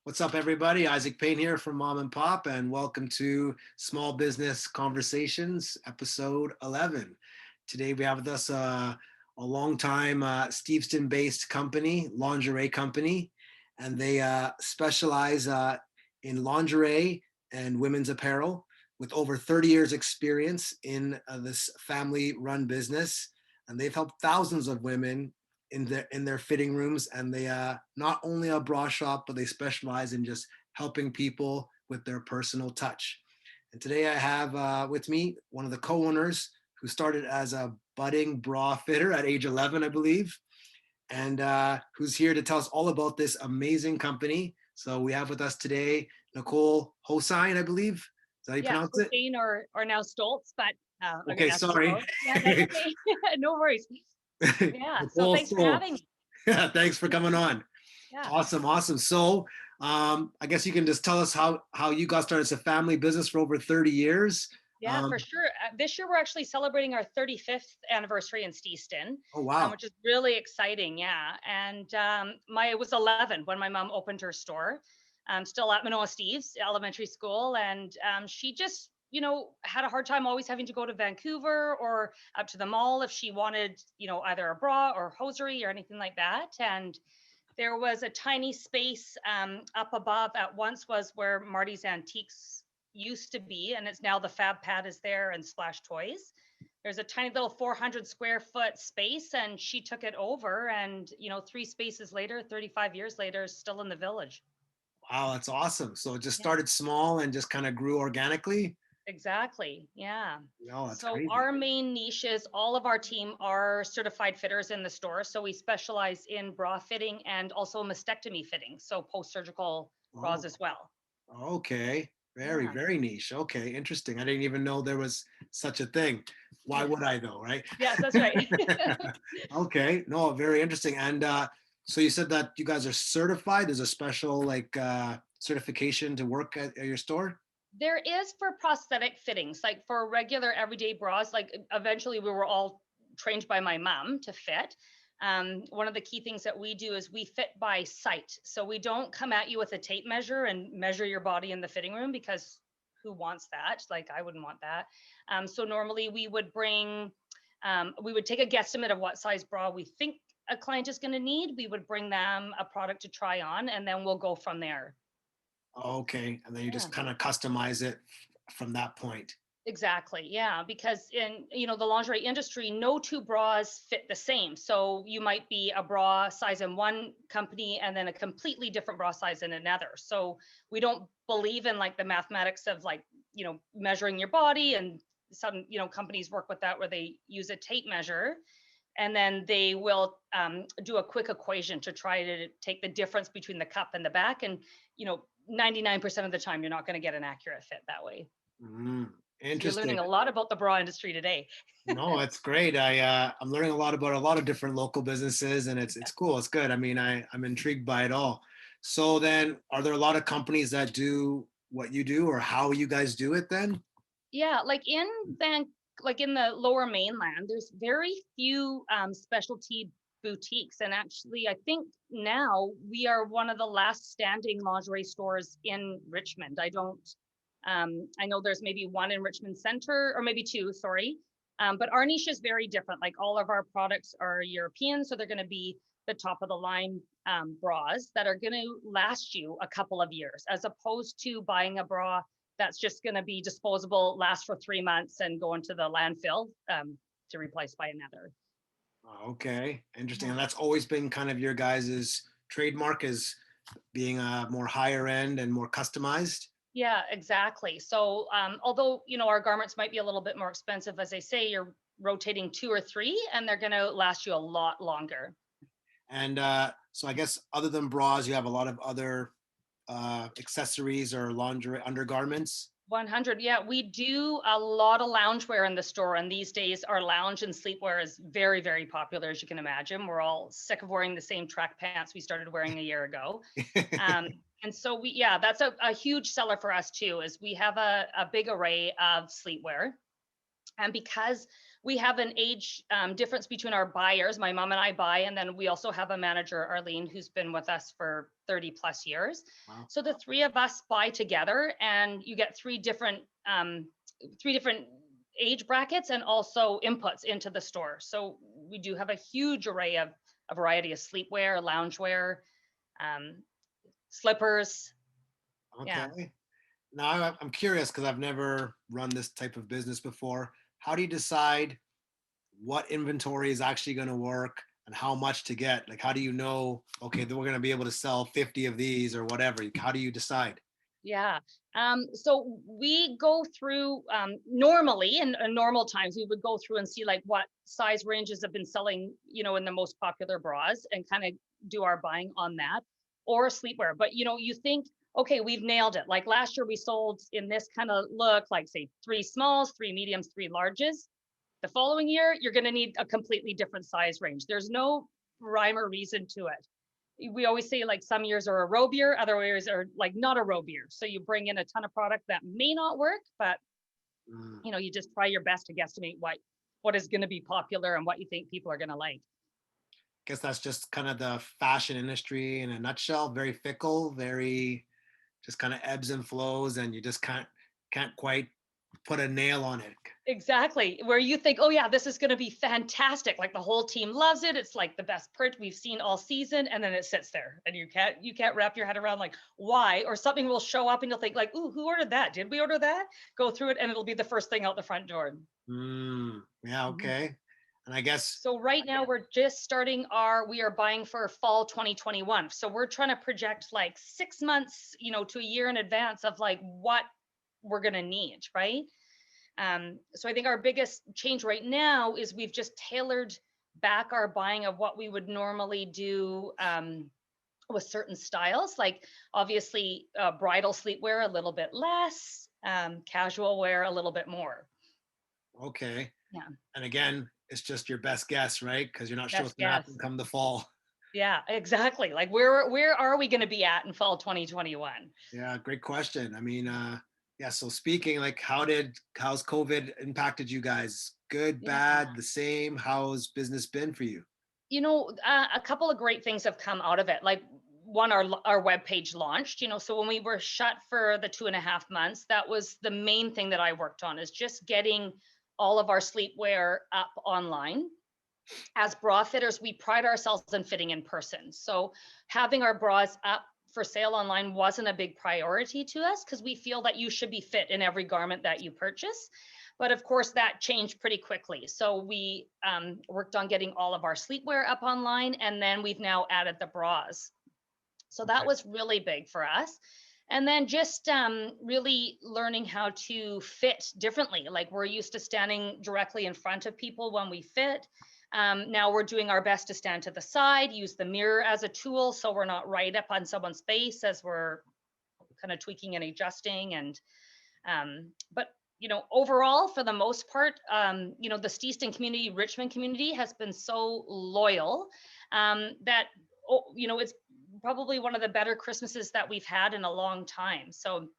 What's up, everybody? Isaac Payne here from Mom and Pop, and welcome to Small Business Conversations, episode 11. Today, we have with us a long-time Steveston-based company, lingerie company, and they specialize in lingerie and women's apparel with over 30 years experience in this family-run business. And they've helped thousands of women in their fitting rooms, and they not only a bra shop, but they specialize in just helping people with their personal touch. And today I have with me one of the co-owners who started as a budding bra fitter at age 11, I believe, and who's here to tell us all about this amazing company. So we have with us today Nicole Hosein, I believe. Is that how you Yeah, pronounce it? Hossein or now Stoltz, but I'm gonna Okay, ask you sorry. both. Yeah, that's okay. No worries. Yeah, so Nicole thanks for Stoltz. having me. Yeah, thanks for coming on. Yeah, Awesome, awesome. So, I guess you can just tell us how you got started. It's a family business for over 30 years. yeah, for sure. This year we're actually celebrating our 35th anniversary in Steveston, Oh wow. which is really exciting. Yeah, and my it was 11 when my mom opened her store. Still at Manoa Steve's Elementary School, and she just had a hard time always having to go to Vancouver or up to the mall if she wanted either a bra or hosiery or anything like that. And there was a tiny space up above at once was where Marty's Antiques used to be, and it's now the Fab Pad is there and Splash Toys. There's a tiny little 400 square foot space, and she took it over. And 3 spaces later, 35 years later, is still in the village. Wow, that's awesome. So it just Yeah. started small and just kind of grew organically. Exactly. Yeah. No, that's So crazy. our main niche is all of our team are certified fitters in the store. So we specialize in bra fitting and also mastectomy fitting. So post-surgical bras Oh, as well. okay. Very, Yeah. very niche. Okay, interesting. I didn't even know there was such a thing. Why Yeah. would I though, right? Yes, that's right. Okay, no, very interesting. And so you said that you guys are certified. There's a special like certification to work at your store? There is for prosthetic fittings, like for regular everyday bras, like eventually we were all trained by my mom to fit. One of the key things that we do is we fit by sight. So we don't come at you with a tape measure and measure your body in the fitting room because who wants that? Like I wouldn't want that. So normally we would take a guesstimate of what size bra we think a client is going to need. We would bring them a product to try on, and then we'll go from there. Okay, and then you Yeah. just kind of customize it from that point. Exactly. Yeah, because in the lingerie industry, no two bras fit the same. So you might be a bra size in one company and then a completely different bra size in another. So we don't believe in like the mathematics of like, measuring your body, and some, companies work with that where they use a tape measure and then they will do a quick equation to try to take the difference between the cup and the back. And, 99% of the time, you're not going to get an accurate fit that way. Mm, So you're interesting. learning a lot about the bra industry today. No, it's great. I'm learning a lot about a lot of different local businesses, and it's cool. It's good. I mean, I'm intrigued by it all. So then, are there a lot of companies that do what you do, or how you guys do it? Then? Yeah, like in the lower mainland, there's very few specialty boutiques. And actually, I think now we are one of the last standing lingerie stores in Richmond. I know there's maybe one in Richmond Center, or maybe two, sorry. But our niche is very different. Like all of our products are European, so they're going to be the top of the line bras that are going to last you a couple of years, as opposed to buying a bra that's just going to be disposable, last for 3 months, and go into the landfill to replace by another. Okay, interesting. Yeah. And that's always been kind of your guys's trademark, is being more higher end and more customized. Yeah, exactly. So although our garments might be a little bit more expensive, as I say, you're rotating two or three, and they're going to last you a lot longer. And so I guess other than bras, you have a lot of other accessories or lingerie undergarments. 100. Yeah, we do a lot of loungewear in the store. And these days, our lounge and sleepwear is very, very popular, as you can imagine. We're all sick of wearing the same track pants we started wearing a year ago. Um, and so yeah, that's a huge seller for us too, is we have a big array of sleepwear. And because we have an age difference between our buyers. My mom and I buy, and then we also have a manager, Arlene, who's been with us for 30 plus years. Wow. So the three of us buy together, and you get three different age brackets and also inputs into the store. So we do have a huge array of a variety of sleepwear, loungewear, um, slippers. Yeah. Okay. Now I'm curious because I've never run this type of business before. How do you decide what inventory is actually going to work and how much to get? Like, how do you know, okay, then we're going to be able to sell 50 of these or whatever? How do you decide? Yeah. So we go through normally in normal times, we would go through and see like what size ranges have been selling, in the most popular bras and kind of do our buying on that, or sleepwear. But you think, okay, we've nailed it. Like last year we sold in this kind of look, like say 3 smalls, 3 mediums, 3 larges. The following year, you're going to need a completely different size range. There's no rhyme or reason to it. We always say like some years are a robe year, other years are like not a robe year. So you bring in a ton of product that may not work, but Mm, you just try your best to guesstimate what is going to be popular and what you think people are going to like. guess that's just kind of the fashion industry in a nutshell. Very fickle, very just kind of ebbs and flows, and you just can't quite put a nail on it. Exactly. Where you think, oh yeah, this is going to be fantastic. Like the whole team loves it. It's like the best print we've seen all season. And then it sits there and you can't wrap your head around like why, or something will show up and you'll think like, ooh, who ordered that? Did we order that? Go through it and it'll be the first thing out the front door. Yeah, Mhm. okay. And I guess, So right now we're just starting we are buying for fall 2021. So we're trying to project like 6 months, to a year in advance of like what we're going to need, right? So I think our biggest change right now is we've just tailored back our buying of what we would normally do with certain styles, like obviously bridal sleepwear a little bit less, casual wear a little bit more. okay. Yeah, And again, it's just your best guess, right? Because you're not sure what's best going to happen guess. come the fall. Yeah, exactly. Like where are we going to be at in fall 2021? Yeah, great question. I mean, yeah, so speaking like how's COVID impacted you guys? Good, Yeah. bad, the same? How's business been for you? A couple of great things have come out of it. Like one, our web page launched. So when we were shut for the 2.5 months, that was the main thing that I worked on, is just getting all of our sleepwear up online. As bra fitters, we pride ourselves in fitting in person. So having our bras up for sale online wasn't a big priority to us because we feel that you should be fit in every garment that you purchase. But of course, that changed pretty quickly. So we worked on getting all of our sleepwear up online, and then we've now added the bras. So that Okay. was really big for us. And then just really learning how to fit differently. Like we're used to standing directly in front of people when we fit. Now we're doing our best to stand to the side, use the mirror as a tool so we're not right up on someone's face as we're kind of tweaking and adjusting. But overall, for the most part, the Steveston community, Richmond community has been so loyal that it's probably one of the better Christmases that we've had in a long time. So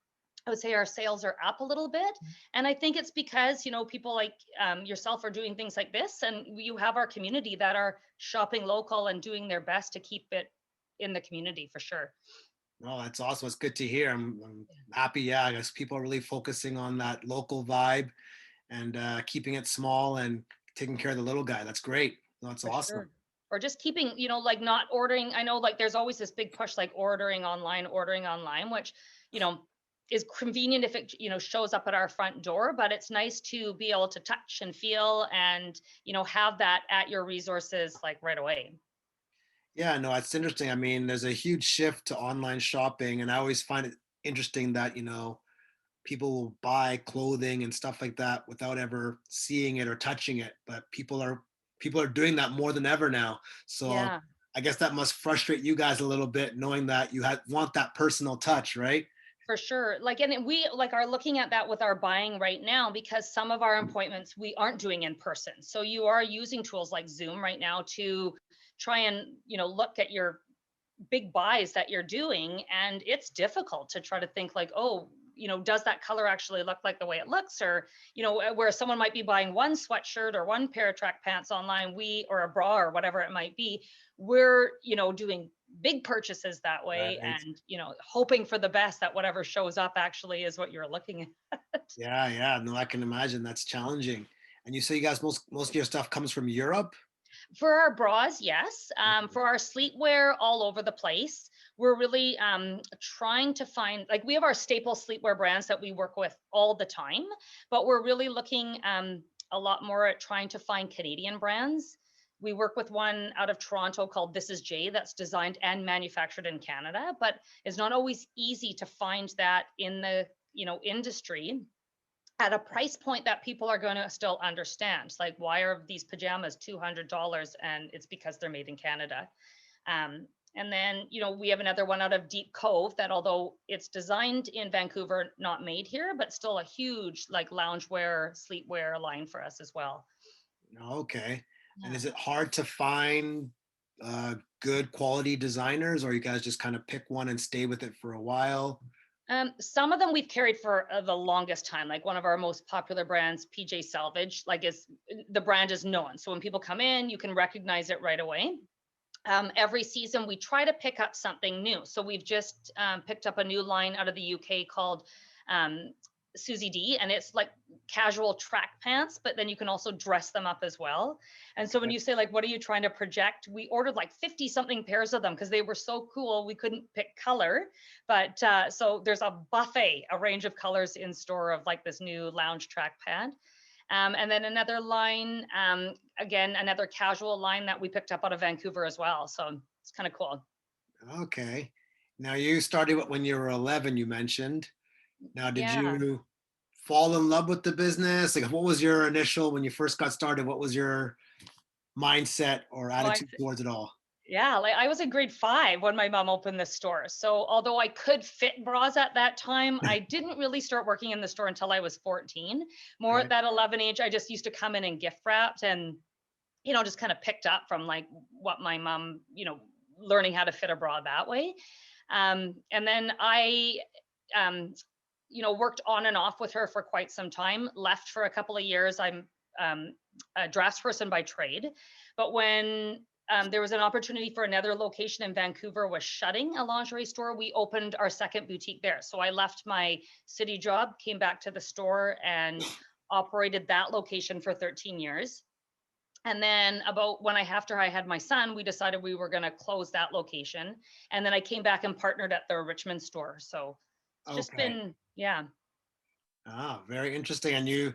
I would say our sales are up a little bit. And I think it's because, people like yourself are doing things like this, and you have our community that are shopping local and doing their best to keep it in the community for sure. No, that's awesome. It's good to hear. I'm happy. Yeah, I guess people are really focusing on that local vibe and keeping it small and taking care of the little guy. That's great. No, that's For awesome. sure. Or just keeping, like not ordering. I know like there's always this big push like ordering online, which, you know, is convenient if it, shows up at our front door, but it's nice to be able to touch and feel and, have that at your resources like right away. Yeah, no, it's interesting. I mean, there's a huge shift to online shopping, and I always find it interesting that, people will buy clothing and stuff like that without ever seeing it or touching it. But people are doing that more than ever now. So Yeah. I guess that must frustrate you guys a little bit, knowing that want that personal touch, right? For sure. Like, and we like are looking at that with our buying right now because some of our appointments we aren't doing in person. So you are using tools like Zoom right now to try and, look at your big buys that you're doing. And it's difficult to try to think like, oh, does that color actually look like the way it looks? Or, where someone might be buying one sweatshirt or one pair of track pants online, or a bra or whatever it might be, we're, doing big purchases that way, Right. and, hoping for the best that whatever shows up actually is what you're looking at. Yeah, yeah. No, I can imagine that's challenging. And you say you guys most of your stuff comes from Europe? For our bras, yes. Okay. For our sleepwear, all over the place. We're really trying to find, like, we have our staple sleepwear brands that we work with all the time, but we're really looking a lot more at trying to find Canadian brands. We work with one out of Toronto called This Is Jay, that's designed and manufactured in Canada, but it's not always easy to find that in the industry at a price point that people are going to still understand. Like, why are these pajamas $200? And it's because they're made in Canada. And then, we have another one out of Deep Cove that, although it's designed in Vancouver, not made here, but still a huge, like, loungewear, sleepwear line for us as well. Okay. And Yeah. is it hard to find good quality designers, or you guys just kind of pick one and stay with it for a while? Some of them we've carried for the longest time. Like, one of our most popular brands, PJ Salvage, like, is the brand is known. So when people come in, you can recognize it right away. Every season we try to pick up something new. So we've just picked up a new line out of the UK called um, Susie D, and it's like casual track pants, but then you can also dress them up as well. And so when Okay. you say, like, what are you trying to project? We ordered like 50 something pairs of them because they were so cool. We couldn't pick color, but so there's a buffet, a range of colors in store of, like, this new lounge track pant. And then another line, again, another casual line that we picked up out of Vancouver as well. So it's kind of cool. Okay. Now you started when you were 11, you mentioned. Now, did Yeah. you fall in love with the business? Like, what was your initial, when you first got started, what was your mindset or attitude Mindset. towards it all? Yeah, like, I was in grade 5 when my mom opened the store. So although I could fit bras at that time, I didn't really start working in the store until I was 14. More at Okay. that 11 age, I just used to come in and gift wrapped, and, just kind of picked up from, like, what my mom, learning how to fit a bra that way. And then I um, worked on and off with her for quite some time, left for a couple of years. I'm um, a draftsperson by trade. But when there was an opportunity for another location in Vancouver was shutting a lingerie store, we opened our second boutique there. So I left my city job, came back to the store, and operated that location for 13 years. And then about after I had my son, we decided we were going to close that location. And then I came back and partnered at the Richmond store. So it's just Okay. been, yeah. Ah, very interesting. And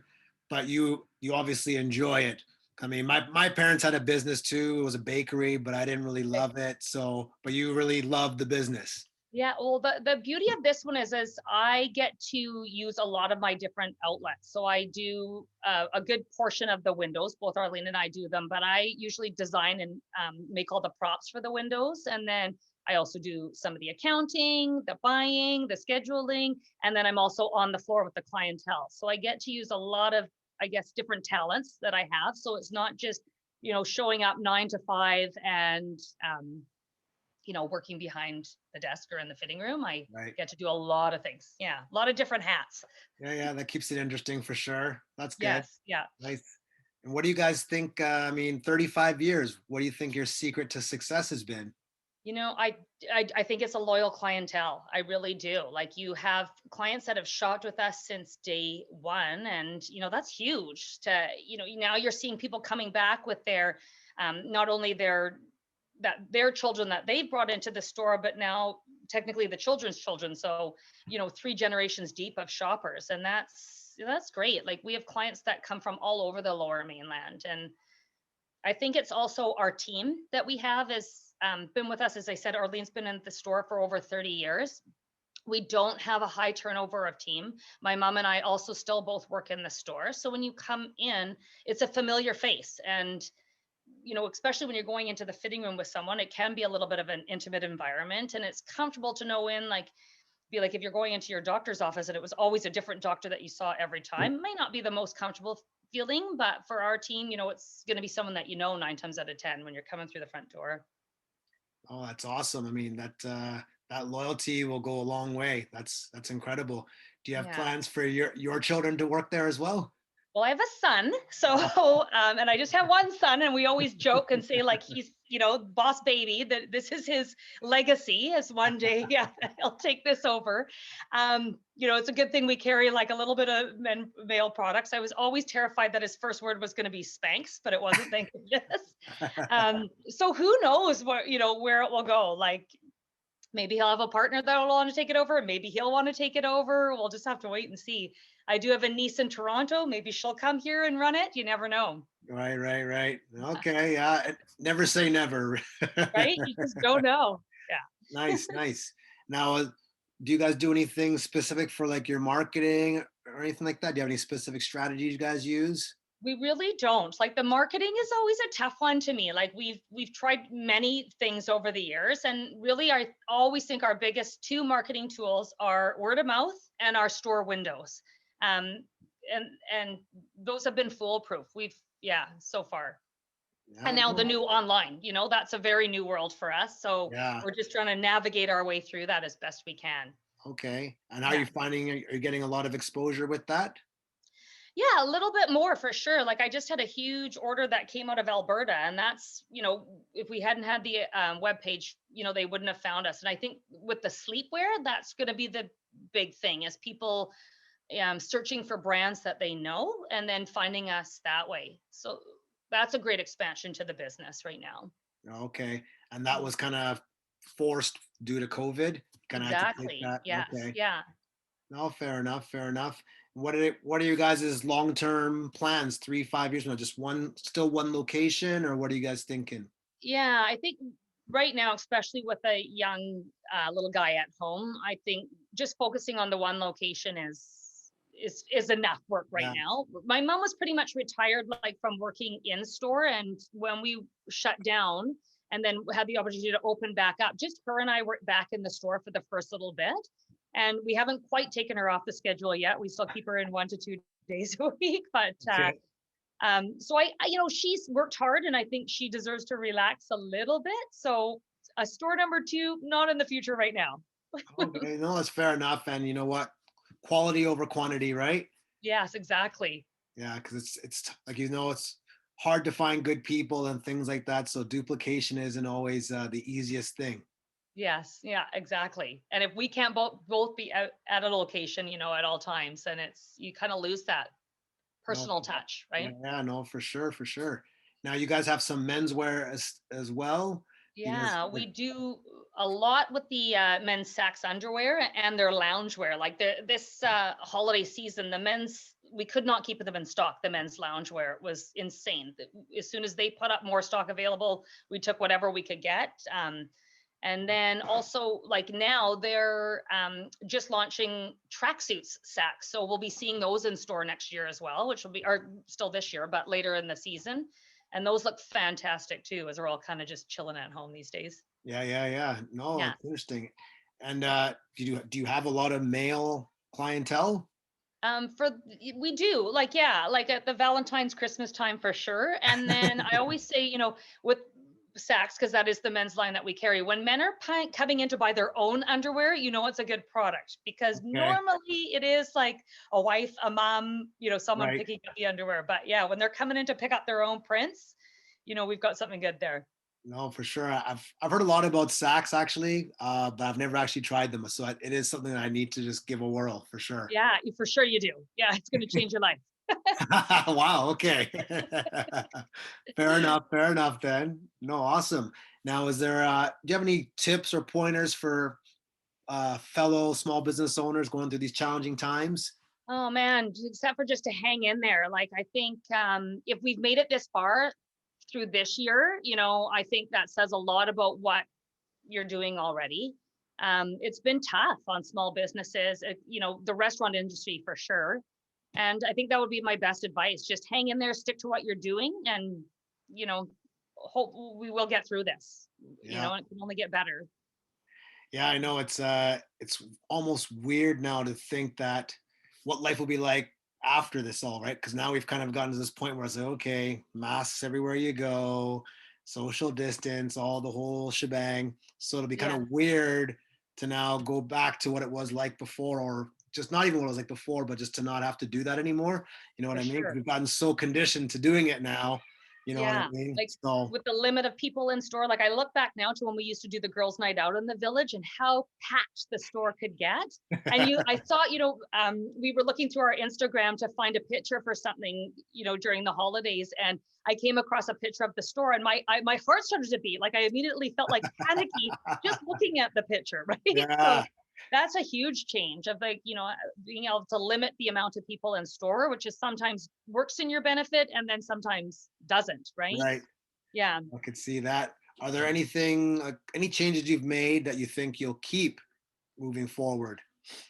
but you obviously enjoy it. I mean, my parents had a business too. It was a bakery, but I didn't really love it. So, but you really love the business. Yeah, well, the beauty of this one is I get to use a lot of my different outlets. So I do a good portion of the windows. Both Arlene and I do them, but I usually design and make all the props for the windows, and then I also do some of the accounting, the buying, the scheduling, and then I'm also on the floor with the clientele. So I get to use a lot of, I guess, different talents that I have. So it's not just showing up 9 to 5 and working behind the desk or in the fitting room. I Right. get to do a lot of things. Yeah, a lot of different hats. Yeah, yeah, that keeps it interesting for sure. That's good. Yes, yeah. Nice. And what do you guys think? I mean, 35 years. What do you think your secret to success has been? I think it's a loyal clientele. I really do. Like, you have clients that have shopped with us since day one, and that's huge. Now you're seeing people coming back with their not only their children that they've brought into the store, but now technically the children's children. So 3 generations deep of shoppers, and that's great. Like, we have clients that come from all over the Lower Mainland, and I think it's also our team that we have has been with us. As I said, Arlene's been in the store for over 30 years. We don't have a high turnover of team. My mom and I also still both work in the store. So when you come in, it's a familiar face. And, especially when you're going into the fitting room with someone, it can be a little bit of an intimate environment. And it's comfortable to know be like if you're going into your doctor's office and it was always a different doctor that you saw every time, it may not be the most comfortable feeling, but for our team, it's going to be someone that 9 times out of 10 when you're coming through the front door. Oh, that's awesome. I mean, that loyalty will go a long way. That's incredible. Do you have Yeah. plans for your children to work there as well? Well, I have a son, so Oh, and I just have one son, and we always joke and say like he's, boss baby. That this is his legacy. Is one day, yeah, he'll take this over. It's a good thing we carry like a little bit of male products. I was always terrified that his first word was going to be Spanx, but it wasn't. Thank goodness. So who knows where it will go? Like maybe he'll have a partner that will want to take it over. Maybe he'll want to take it over. We'll just have to wait and see. I do have a niece in Toronto. Maybe she'll come here and run it. You never know. right, right, right. Okay, yeah. Never say never. Right? You just don't know. Yeah. Nice, nice. Now, do you guys do anything specific for like your marketing or anything like that? Do you have any specific strategies you guys use? We really don't. Like the marketing is always a tough one to me. Like we've tried many things over the years, and really I always think our biggest two marketing tools are word of mouth and our store windows. Um and those have been foolproof. Yeah, so far. And Yeah, now the no, new online, that's a very new world for us. So yeah. we're just trying to navigate our way through that as best we can. Okay. And how are Yeah. you finding? Are you getting a lot of exposure with that? Yeah, a little bit more for sure. Like I just had a huge order that came out of Alberta, and that's, if we hadn't had the web page, they wouldn't have found us. And I think with the sleepwear, that's going to be the big thing is people searching for brands that they know and then finding us that way. So that's a great expansion to the business right now. Okay. And that Mm. was kind of forced due to COVID. Kind of had to take Exactly. that. Yes. Okay. Yeah. No, fair enough. Fair enough. What are you guys' long-term plans? 3, 5 years from now? Just still one location, or what are you guys thinking? Yeah, I think right now, especially with a young little guy at home, I think just focusing on the one location is enough work right Yeah. now. My mom was pretty much retired, like from working in store, and when we shut down and then had the opportunity to open back up, just her and I were back in the store for the first little bit, and we haven't quite taken her off the schedule yet. We still keep her in 1 to 2 days a week, but Okay. so she's worked hard, and I think she deserves to relax a little bit. So a store number two, not in the future right now. Okay. No, that's fair enough. And you know what? Quality over quantity, right? Yes, exactly. Yeah, because it's like it's hard to find good people and things like that. So duplication isn't always the easiest thing. Yes, yeah, exactly. And if we can't both be out at a location, at all times, then you kind of lose that No, personal touch, yeah, right? yeah, no, for sure, for sure. Now you guys have some menswear as well. Do you guys Yeah, we do a lot with the men's Saks underwear and their loungewear. Like this holiday season, the men's we could not keep them in stock. The men's loungewear was insane. As soon as they put up more stock available, we took whatever we could get. And then also, like now, they're just launching tracksuits Saks, so we'll be seeing those in store next year as well, which will be or still this year, but later in the season. And those look fantastic too, as we're all kind of just chilling at home these days. Yeah, yeah, yeah. No, Yeah. it's interesting. And do you have a lot of male clientele? We do, like, yeah, like at the Valentine's Christmas time for sure. And then I always say, with Saks, because that is the men's line that we carry. When men are coming in to buy their own underwear, it's a good product because Okay, normally it is like a wife, a mom, someone right. picking up the underwear. But yeah, when they're coming in to pick up their own prints, we've got something good there. No, for sure. I've heard a lot about Saks actually, but I've never actually tried them. So it is something that I need to just give a whirl for sure. Yeah, for sure you do. Yeah, it's going to change your life. Wow. Okay. Fair enough. Fair enough. Then. No. Awesome. Now, do you have any tips or pointers for fellow small business owners going through these challenging times? Oh man, except for just to hang in there. Like I think if we've made it this far through this year, I think that says a lot about what you're doing already. It's been tough on small businesses, the restaurant industry for sure. And I think that would be my best advice. Just hang in there, stick to what you're doing, and you know, hope we will get through this. Yeah. It can only get better. Yeah. I know it's almost weird now to think that what life will be like after this all, right? Because now we've kind of gotten to this point where it's like, okay, masks everywhere you go, social distance, all the whole shebang. So it'll be kind Yeah. of weird to now go back to what it was like before, or just not even what it was like before, but just to not have to do that anymore. You know what for I mean? 'Cause sure. we've gotten so conditioned to doing it now. You know what I Yeah, mean? like, So with the limit of people in store, like, I look back now to when we used to do the girls' night out in the village and how packed the store could get. And I saw, we were looking through our Instagram to find a picture for something, during the holidays, and I came across a picture of the store, and my heart started to beat. Like, I immediately felt like panicky just looking at the picture, right? So yeah, that's a huge change of, like, being able to limit the amount of people in store, which is sometimes works in your benefit and then sometimes doesn't, right? right. Yeah. I could see that. Are there any changes you've made that you think you'll keep moving forward?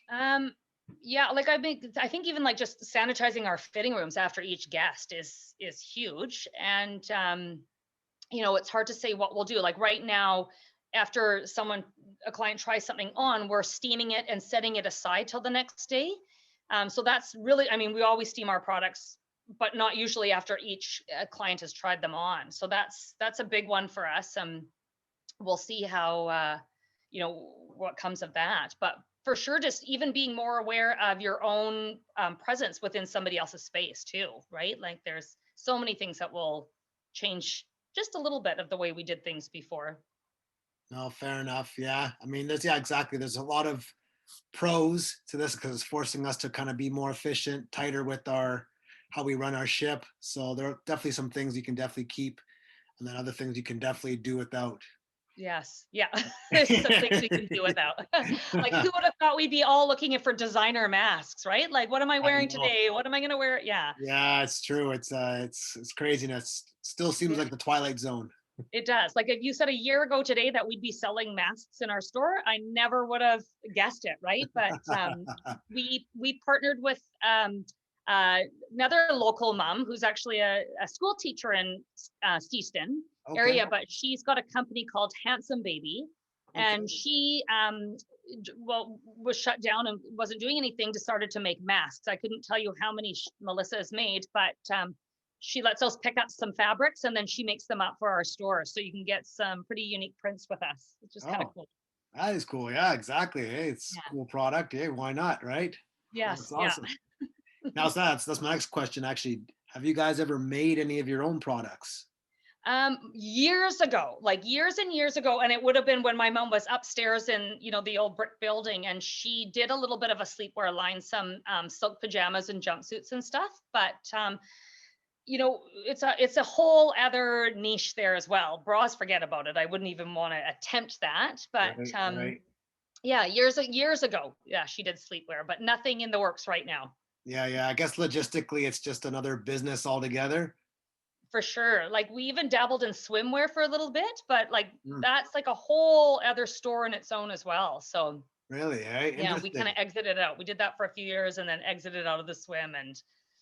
Um, yeah, like I think even like just sanitizing our fitting rooms after each guest is huge. And it's hard to say what we'll do. Like right now, after a client tries something on, we're steaming it and setting it aside till the next day. So that's really, I mean, we always steam our products, but not usually after each client has tried them on. So that's a big one for us. We'll see how what comes of that, but for sure just even being more aware of your own presence within somebody else's space too, right? Like there's so many things that will change just a little bit of the way we did things before. No, fair enough. Yeah. I mean, yeah, exactly. There's a lot of pros to this because it's forcing us to kind of be more efficient, tighter with our how we run our ship. So there are definitely some things you can definitely keep, and then other things you can definitely do without. Yes, yeah. There's some things we can do without. Like who would have thought we'd be all looking for designer masks, right? Like what am I I wearing know. today? What am I going to wear? Yeah. Yeah, it's true. It's craziness. Still seems like the Twilight Zone. It does. Like if you said a year ago today that we'd be selling masks in our store, I never would have guessed it, right? But we partnered with uh, another local mom who's actually a school teacher in Steveston Okay. area, but she's got a company called Handsome Baby, Okay. and she was shut down and wasn't doing anything. To started to make masks. I couldn't tell you how many Melissa has made, but she lets us pick up some fabrics and then she makes them up for our store. So you can get some pretty unique prints with us, which is kind of Oh, cool. that is cool. Yeah, exactly. Hey, it's a Yeah. cool product. Hey, why not? Right? That's Yes. Yeah. awesome. Now, so that's my next question. Actually, have you guys ever made any of your own products? Years ago, like years and years ago, and it would have been when my mom was upstairs in, the old brick building, and she did a little bit of a sleepwear line, some silk pajamas and jumpsuits and stuff. But it's a whole other niche there as well. Bras, forget about it. I wouldn't even want to attempt that. But Right, right. yeah, years ago, yeah, she did sleepwear, but nothing in the works right now. Yeah, yeah. I guess logistically, it's just another business altogether. For sure. Like we even dabbled in swimwear for a little bit, but like Mm, that's like a whole other store in its own as well. So really? Hey, yeah, we kind interesting. of exited out. We did that for a few years and then exited out of the swim, and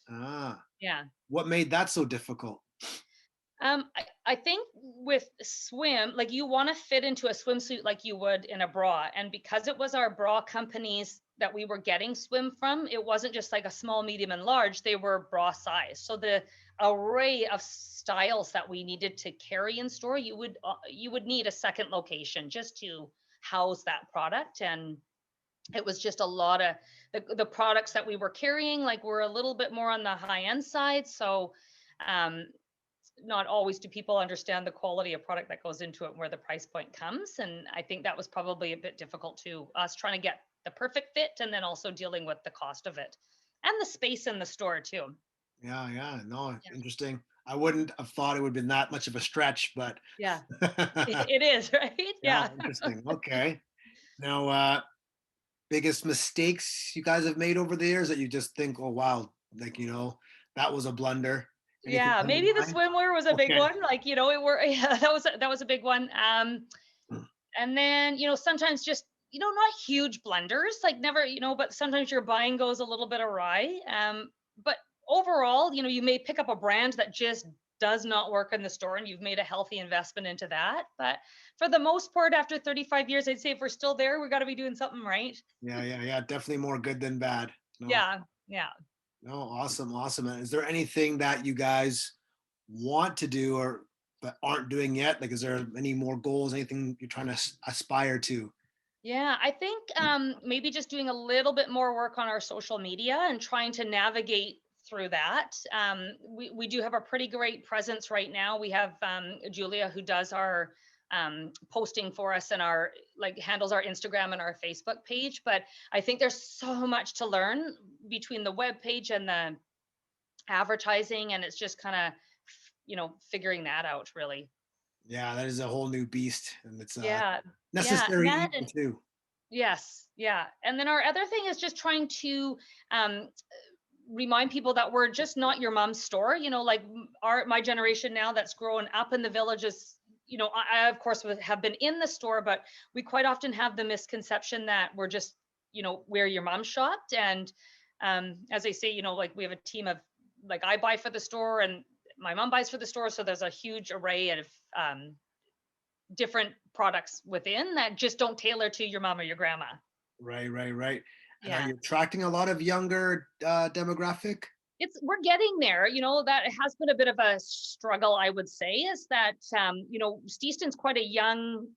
Ah, yeah. what made that so difficult? I think with swim, like you want to fit into a swimsuit like you would in a bra. And because it was our bra companies that we were getting swim from, it wasn't just like a small, medium, and large, they were bra size. So the array of styles that we needed to carry in store, you would need a second location just to house that product. And it was just a lot of the products that we were carrying, like were a little bit more on the high end side. So um not always do people understand the quality of product that goes into it and where the price point comes. And I think that was probably a bit difficult to us trying to get the perfect fit and then also dealing with the cost of it and the space in the store too. Yeah, yeah. No, Yeah. interesting. I wouldn't have thought it would have been that much of a stretch, but Yeah. yeah, It is, right? Yeah. interesting. Okay. Now, biggest mistakes you guys have made over the years that you just think, oh wow, like that was a blunder. Anything Yeah. come to Maybe the mind? swimwear was a big Okay. one. Like, yeah, that was a big one. And then, sometimes just, not huge blunders, like never, but sometimes your buying goes a little bit awry. But overall, you may pick up a brand that just does not work in the store and you've made a healthy investment into that. But for the most part, after 35 years, I'd say if we're still there, we got to be doing something right. Yeah, yeah, yeah. Definitely more good than bad. No, Yeah. Yeah. no, awesome, awesome. And is there anything that you guys want to do or but aren't doing yet? Like, is there any more goals? Anything you're trying to aspire to? Yeah, I think maybe just doing a little bit more work on our social media and trying to navigate through that. We do have a pretty great presence right now. We have Julia who does our posting for us and our like handles our Instagram and our Facebook page. But I think there's so much to learn between the web page and the advertising, and it's just kind of figuring that out really. Yeah, that is a whole new beast, and it's Yeah, yeah, and necessary that evil too. yes, yeah. And then our other thing is just trying to um, remind people that we're just not your mom's store. Like our my generation now that's growing up in the villages. I of course have been in the store, but we quite often have the misconception that we're just where your mom shopped. And as I say, like we have a team of like I buy for the store and my mom buys for the store, so there's a huge array of different products within that just don't tailor to your mom or your grandma. Right, right, right. And are Yeah. you attracting a lot of younger demographic? We're getting there. That has been a bit of a struggle, I would say, is that Steveston's quite a young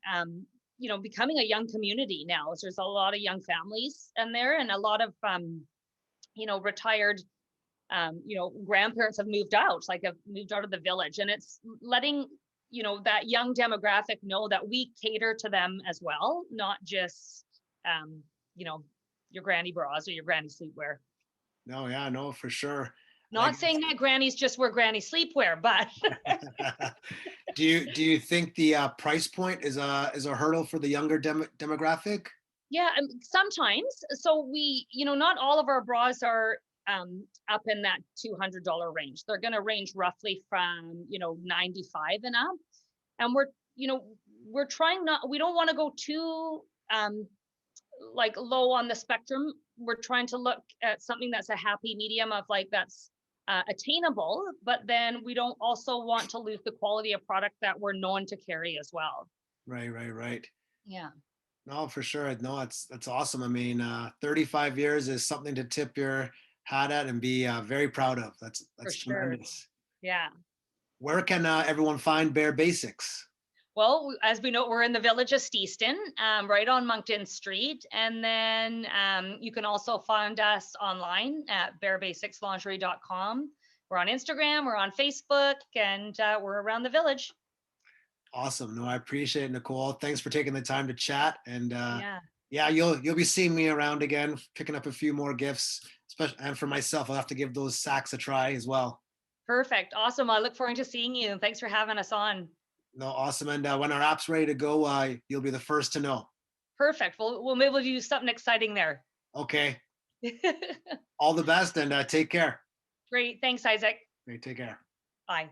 becoming a young community now. So there's a lot of young families in there and a lot of retired grandparents have moved out, like have moved out of the village. And it's letting that young demographic know that we cater to them as well, not just um, you know, your granny bras or your granny sleepwear. No, yeah, no, for sure. And I Not saying that grannies just wear granny sleepwear, but guess, do you think the price point is a hurdle for the younger demographic? yeah, sometimes. So not all of our bras are up in that $200 range. They're going to range roughly from 95 and up. And we're trying not. We don't want to go too like low on the spectrum. We're trying to look at something that's a happy medium of like that's attainable, but then we don't also want to lose the quality of product that we're known to carry as well. Right, right, right. Yeah, No, for sure. No, that's awesome. I mean, 35 years is something to tip your hat at and be very proud of. for That's sure. tremendous. Yeah. Where can everyone find Bare Basics? Well, as we know, we're in the village of Steveston, right on Moncton Street. And then you can also find us online at barebasicslingerie.com. We're on Instagram, we're on Facebook, and we're around the village. Awesome. No, I appreciate it, Nicole. Thanks for taking the time to chat. And Yeah, yeah, you'll be seeing me around again, picking up a few more gifts. Especially, and for myself, I'll have to give those sacks a try as well. perfect. Awesome. I look forward to seeing you. And thanks for having us on. No, awesome. And when our app's ready to go, you'll be the first to know. Perfect. We'll maybe we'll do something exciting there. Okay. All the best and take care. Great. Thanks, Isaac. Okay, take care. Bye.